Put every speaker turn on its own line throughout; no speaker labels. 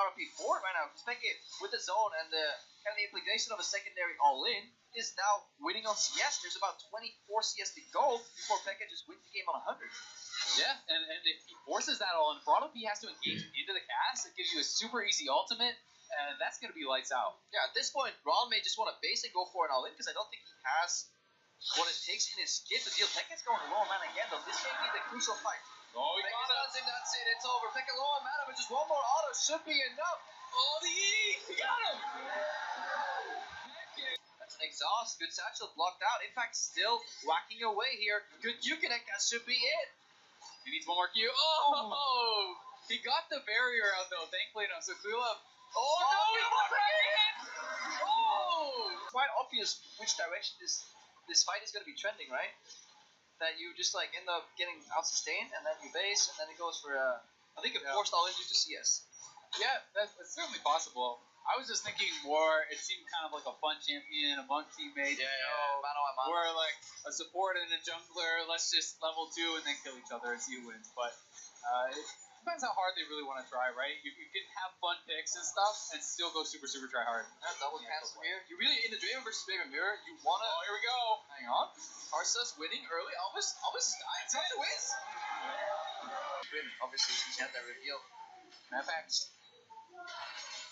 RonOP forward right now. xPeke with the zone and the kind of the implication of a secondary all-in is now winning on CS. There's about 24 CS to go before Peke just wins the game on 100.
Yeah, and if he forces that all in, RonOP has to engage into the cast. It gives you a super easy ultimate, and that's going to be lights out.
Yeah, at this point, Ron may just want to base and go for an all-in because I don't think he has what it takes in his kit to deal. Peke's going low man again, though. This may be the crucial fight.
Oh, he got
it. That's it. It's over. Peke low on mana, but just one more auto should be enough.
Oh, the E! He got him!
That's an exhaust. Good satchel blocked out. In fact, still whacking away here. Good Q-connect. That should be it.
He needs one more Q. Oh! He got the barrier out, though, thankfully enough. So Clearlove. Oh, no! He got back in! Oh!
It's quite obvious which direction this fight is going to be trending, right? That you just like end up getting out sustained, and then you base, and then it goes for I think it forced all into CS.
Yeah, that's certainly possible. I was just thinking more, it seemed kind of like a fun champion among teammates.
Mano.
Where like a support and a jungler, let's just level 2 and then kill each other and see who wins. But it depends how hard they really want to try, right? You can have fun picks and stuff and still go super try hard.
Yeah, double cancel here. You really, in the Draven versus Draven mirror, you want to...
Oh, here we go.
Hang on. Arsa's winning early. Almost died. It's the wins. Win, obviously, since you had that reveal.
Mapax.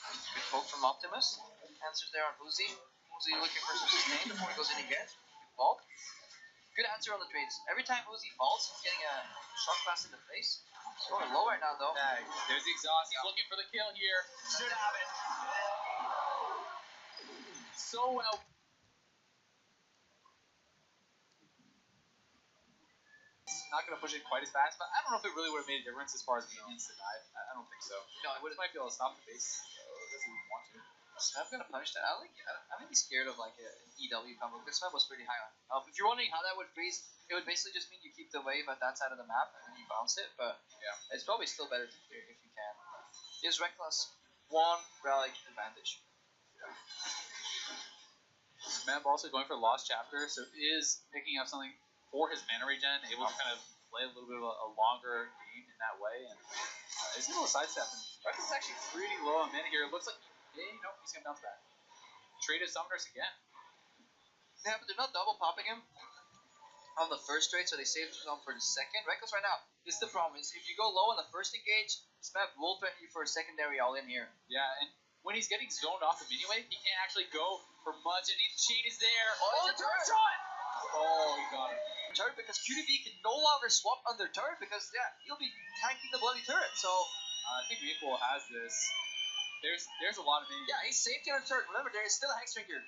Good poke from Optimus. Answers there on Uzi. Uzi looking for some sustain before he goes in again. Good vault. Good answer on the trades. Every time Uzi vaults, he's getting a shot blast in the face. He's going low right now, though.
There's the exhaust. He's looking for the kill here.
Should have it.
So well. Not going to push it quite as fast, but I don't know if it really would have made a difference as far as minions to dive. I don't think so.
No, it
might be able to stop the base. Doesn't even want to.
Smeb gonna punish that. I'm really scared of like an EW combo because Smeb was pretty high on. If you're wondering how that would freeze, it would basically just mean you keep the wave at that side of the map and then you bounce it. But yeah, it's probably still better to clear if you can. Gives Rekkles one relic advantage.
Smeb also going for Lost Chapter, so is picking up something for his mana regen, able to kind of play a little bit of a longer game in that way, and is able to sidestep. Rekkles is actually pretty low on mana here. It looks like he's gonna bounce back. Traded Summoners again.
Yeah, but they're not double popping him on the first trade, so they saved some for the second. Rekkles right now, this is the problem, is if you go low on the first engage, Smeb will threaten you for a secondary all-in here.
Yeah, and when he's getting zoned off the mini wave, he can't actually go for much, and the chain is there.
Oh,
the turret shot! Oh, he got it.
Turret, because QDB can no longer swap under turret, because he'll be tanking the bloody turret, so...
I think Maple has this. There's a lot of minions.
Yeah, he's safety on the turret. Remember, there is still a Hexring here.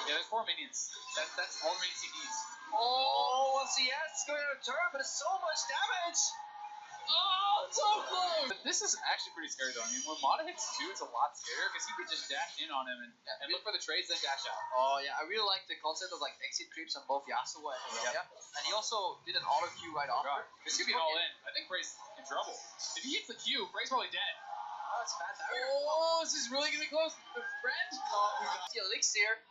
Yeah, there's 4 minions. That's all the minions he needs.
Oh, CS going on a turret, but it's so much damage!
Oh, so close! But this is actually pretty scary, though. I mean, when Mata hits 2, it's a lot scarier, because he could just dash in on him and look for the trades, then dash out.
Oh, yeah, I really like the concept of, like, exit creeps on both Yasuo and Aurelia. And he also did an auto Q right off.
This could be an all-in. I think Bray's in trouble. If he hits the Q, Bray's probably dead.
Oh, that's fast.
Oh, this is really going to be close. The friend?
The elixir.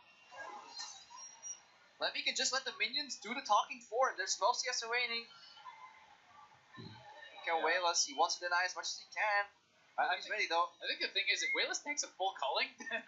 Levi can just let the minions do the talking for him. There's 12 CS remaining. Wayless, he wants to deny as much as he can. He's ready though.
I think the thing is, if Wayless takes a full culling, then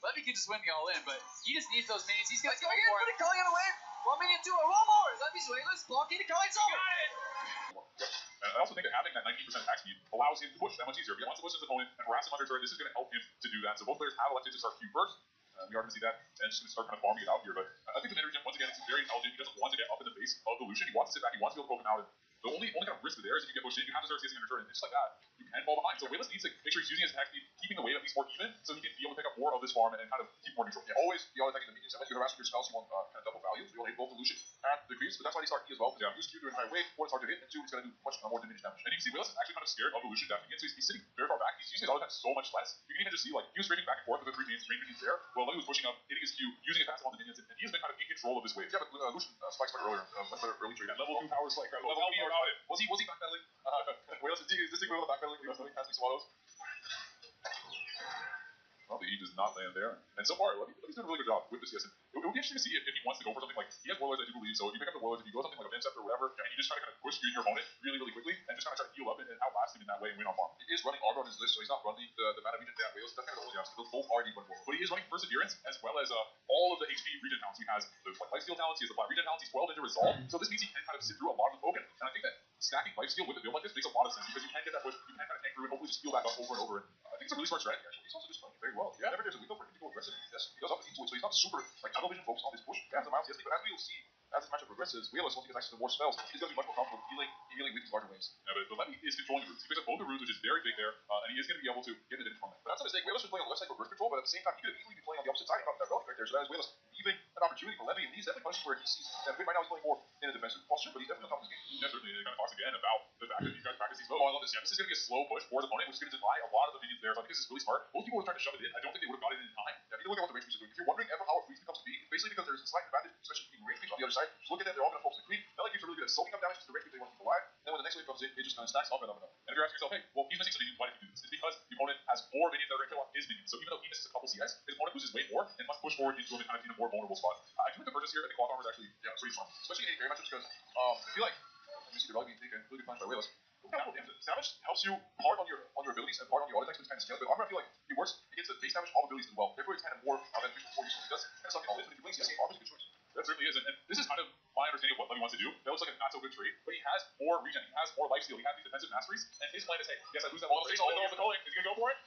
Levi can just win the all-in, but he just needs those minions. He's going to go for it.
Put a culling on the way. 1 minion, 2, or 1 more. Levi's Wayless, blocking the culling.
Got it.
And I also think that having that 19% attack speed allows him to push that much easier. If he wants to push his opponent and harass him under turret, this is going to help him to do that. So both players have elected to start Q first. We are going to see that, and just going to start kind of farming it out here. But I think the mid-region, once again, it's very intelligent. He doesn't want to get up in the face of the Lucian. He wants to sit back. He wants to be able to poke him out. And the only kind of risk there is if you get pushed in, you have to start chasing under turret. And just like that, you can fall behind. So Wayless needs to make sure he's using his attack speed, keeping the wave at least more even, so he can be able to pick up more of this farm and kind of keep more neutral. Yeah, always be attacking the minions. Unless you harass with your spells, you want kind of double value. So you'll hit both the Lucian and the creeps. But that's why they start E as well. Yeah, use Q to entire wave. 1, it's hard to hit, and 2, it's going to do much more diminished damage. And you can see Wayless is actually kind of scared of the Lucian dashing in, so he's sitting very far back. He's using his auto attack so much less. You can even just see, like, he was trading back and forth with the 3 minions there, while Levi was pushing up, hitting his Q, using it passive on the minions, and he has been kind of in control of this wave. Yeah, but Lucian spikes back earlier, much better early trade. And level 2 powers, like, level 3 about it. Was he backpedaling? Wayless is this thing with backpedaling, he was doing passing swallows. Well, the E does not land there. And so far, Levy's doing a really good job with the CS. It would be interesting to see if he wants to go for something like, he has Warlords, I do believe, so if you pick up the Warlords, if you go something like a Vincent or whatever, and you just try to kind of push through your opponent really, really quickly, and just kind of try to heal up and outlast him in that way and win on farm. He is running Argo on his list, so he's not running the mana region down Wales. That's kind of the only option. Those both are D1 But he is running Perseverance, as well as all of the HP region talents. He has the Lifesteal talents, he has the Flat region talents, he's 12 into Resolve, so this means he can kind of sit through a lot of the poke. And I think that stacking Lifesteal with a build like this makes a lot of sense, because you can get that push, you can kind of tank through and hopefully just heal back up over and over. And I think it's a really smart strategy, actually. He's also just playing it very well. Yeah, whenever there's a window for him to go aggressive, yes, he does have the into it, so he's not super tunnel vision focused on this push. Yeah, the Miles, yes, but as we will see, as this matchup progresses, Wheelos, once he gets access to more spells, he's going to be much more comfortable healing with these larger waves. Yeah, but Levy is controlling the roots. He picks up both the runes, which is very big there, and he is going to be able to get an advantage from that. But that's a mistake. Wheelos is playing on the left side for burst control, but at the same time, he could have easily be playing on the opposite side about that relic right there. So that is Wheelos leaving an opportunity for Levy, and he's definitely punishing where he sees that right now he's playing more in a defensive posture, but he's definitely on top of this game. Yeah, certainly. It kind of talks again about the fact that these guys practice these moves. Oh, I love this. Yeah, this is going to be a slow push for his opponent, which is going to deny a lot of the minions there. So I think this is really smart. Most people were trying to shove it in. I don't think they would have got it in time. Yeah, look at what the range is doing. If you're wondering ever how a freeze becomes to be, it's basically because there's a slight advantage, especially between range on the other side. Just look at that, they're all going to focus the creep. Melee creeps are really good at soaking up damage to the range they want to keep alive. Then when the next wave comes in, it just kind of stacks up and up and up. And if you're asking yourself, hey, well, he's missing some minions, why did he do this? It's because the opponent has 4 minions that are going to kill off his minions. So even though he misses a couple CS, his opponent loses way more and must push forward into him and kind of in a more vulnerable spot. I do think the purchase here at the cloth armor is actually pretty strong, especially in AD carry matchups, because I feel like, let me see, they're all being taken, really good punch by Wheelos. Damage helps you part on your abilities and part on your auto attacks, which kind of scales. But armor, I feel like it works against the base damage all abilities as well. Therefore, it's kind of more beneficial for you. So it does kind of suck it all in. But if you're playing CS, armor is a good choice. That certainly is, and this is kind of my understanding of what Levy wants to do. That looks like a not so good trade, but he has more regen, he has more lifesteal, he has these defensive masteries, and his plan is, hey, yes, I lose that wall, he's all in the calling. Is he gonna go for it?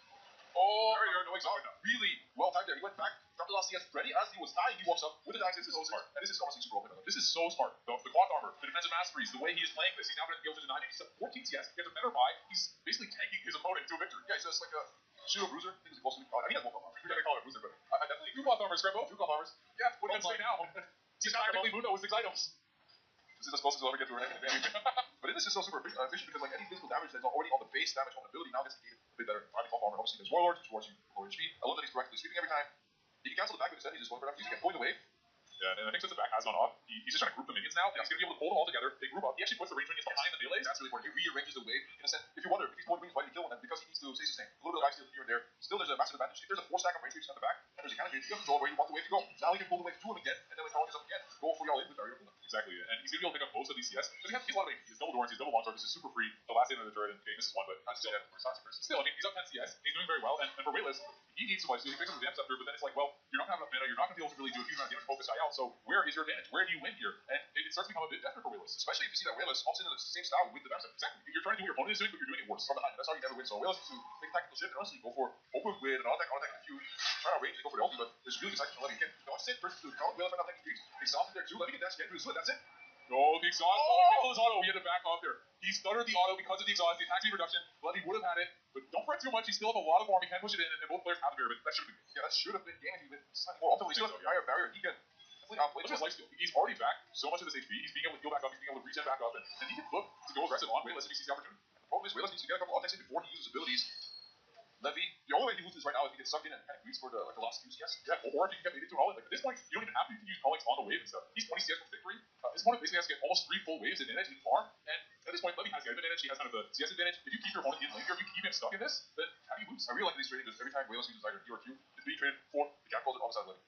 Oh, there you go, no exhaust. Really well timed there. He went back, dropped the last CS ready as he was dying. He walks up with the dice. This is so smart, and this is honestly super open. This is so smart. The cloth armor, the defensive masteries, the way he is playing this, he's now going to be able to deny it. He's at 14 CS. He gets a better buy. He's basically tanking his opponent to a victory. Yeah, he's just like a pseudo bruiser. I think he's supposed to be. I mean, he has one cloth armor. We're gonna call him a bruiser, but I definitely two cloth armors, Scrabble. 2 cloth armors. Yeah, what can I say now? He's practically Mundo with 6 items. This is as close as we'll ever get to a rank advantage. But this is so super efficient because like any physical damage that's already on the base damage on ability now gets negated a bit better. I mean, cloth armor obviously there's Warlords, which rewards you low HP. I love that he's correctly sweeping every time. He can cancel the back with his head, he's just going for enough. He's going the wave. Yeah, and I think since the back has gone off, he's just trying to group the minions now, and he's going to be able to pull them all together. They group up. He actually puts the range minions behind the melees. That's really important. He rearranges the wave in a sense. If you wonder, if he's pulling minions, why did he kill them? And because he needs to stay sustained. A little bit of lifesteal here and there. Still, there's a massive advantage. If there's a 4 stack of range creeps at the back, and there's a cannon, you have control where you want the wave to go. Now he can pull the wave to him again, and then when Colin gets up again, go for y'all in with barrier. Exactly, and he's going to be able to pick up most of these CS. Because he has a lot of AP. He's double Dorans, he's double Longsword. This is super free. The last end of the turret, and okay, misses one, but still, I mean, he's up 10 CS. He's doing very well, and for Rekkles, he needs so much. He picks up the Damn Scepter, but then it's like, well, you're not going to have enough mana. You're not going to be able to really do a huge amount of damage focus guy out. So where is your advantage? Where do you win here? And it starts to become a bit desperate for Rekkles, especially if you see that Rekkles hops into the same style with the Damn Scepter. Exactly. You're trying to do what your opponent is doing, but you're doing it worse from behind. That's how you never win. So Rekkles needs to make a tactical shift and honestly go for open with an auto attack, if you try to range and go for the ulti, but there's really good sight from Levy. Again, don't sit versus the count. Rekkles right now taking creeps. Exhausted there too. Levy can dash again through the split. That's it. Oh, the exhaust. Oh, his auto. He had to back off there. He stuttered the auto because of the exhaust, the attack speed reduction. Levy would have had it, but don't fret too much. He still has a lot of farm. He can push it in, and both players have the barrier, but that should have been good. Yeah, that should have been game if he'd been slightly more. Ultimately, he still has a higher barrier. He can definitely outplay. Look at his lifesteal. He's already back so much of his HP. He's being able to heal back up. He's being able to regen back up, and he can look to go aggressive on Rekkles if he sees the opportunity. And the problem is, Rekkles needs to get a couple of attacks in before he uses abilities. Levy, the only way he loses right now is he gets sucked in and kind of greets for the last few CS. Yeah, or if you can get maybe to an all-in. Like at this point, you don't even have to use callings on the wave and stuff. He's 20 CS for victory. His opponent basically has to get almost 3 full waves advantage in farm, and at this point, Levy has the advantage. He has kind of the CS advantage. If you keep your opponent in lane here, if you keep him stuck in this, then how do you lose? I really like these trading because every time Rekkles uses either E or Q, it's being traded for the cap calls it opposite Levy.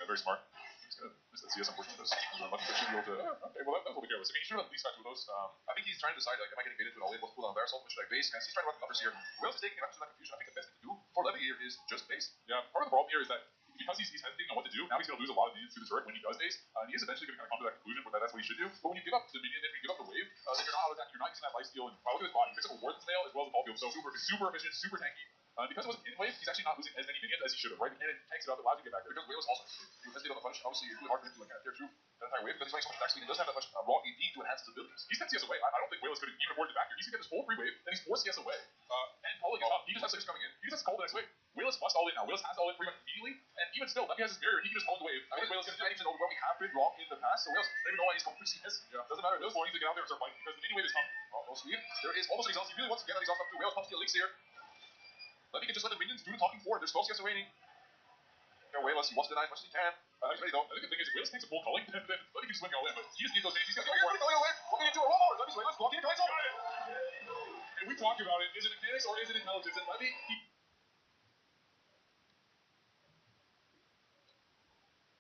Yeah, very smart. He's gonna miss that CS unfortunately. Okay, well that's what we care about. I mean, he should have at least got 2 of those. I think he's trying to decide like, am I getting baited into an all-in? What's cool on Barrel? What should I base? And he's trying to run the numbers here. Rekkles is taking advantage of that confusion. I think the best thing to do for Levy here is just base. Yeah, part of the problem here is that because he's hesitating on what to do, now he's going to lose a lot of minions through the turret when he does base, and he is eventually going to kind of come to that conclusion where that's what he should do. But when you give up the minion, then you give up the wave, then you're not out of attack, you're not using that lifesteal, and look at his body, he picks up a Warden's Nail as well as a ball field, so super efficient, super tanky. Because it wasn't in wave, he's actually not losing as many minions as he should have, right? And it tanks it up, it allows you to get back there. Because Rekkles also, you hesitate on the punish, obviously it's really hard for him to like kind of tear through that entire wave because he's running so much attack speed, he doesn't have that much raw AD to enhance his abilities. He's 10 CS away, I don't think Rekkles could have even avoided the back here. He's going to get this full free wave, then he's 4 CS away, and calling is up. He just has 6 coming in. He just has to call the next wave. Rekkles must all in now. Rekkles has all in pretty much immediately, and even still, Levy has his barrier, he can just call the wave. I think Rekkles is going to do anything over where we have been wrong in the past, so Rekkles doesn't even know why he's going for CS. Yeah. Doesn't matter, those needs to get out there and start fighting because the mini wave is coming. No sleep. There is almost an exhaust. He really wants to get that exhaust up too. Rekkles pumps the elixir. Levy can just let the minions do the talking for him. There's 12 CS remaining. Yeah, Rekkles, he wants to deny as much as he can. He's ready though. I think the thing is, Rekkles takes a full culling, and then Levy can swing all in, but he just needs those things. He's got to go for it. Walking into a roll over. Levy's Rekkles blocking the guys over. And we talked about it. Is it mechanics or is it intelligence? And Levy,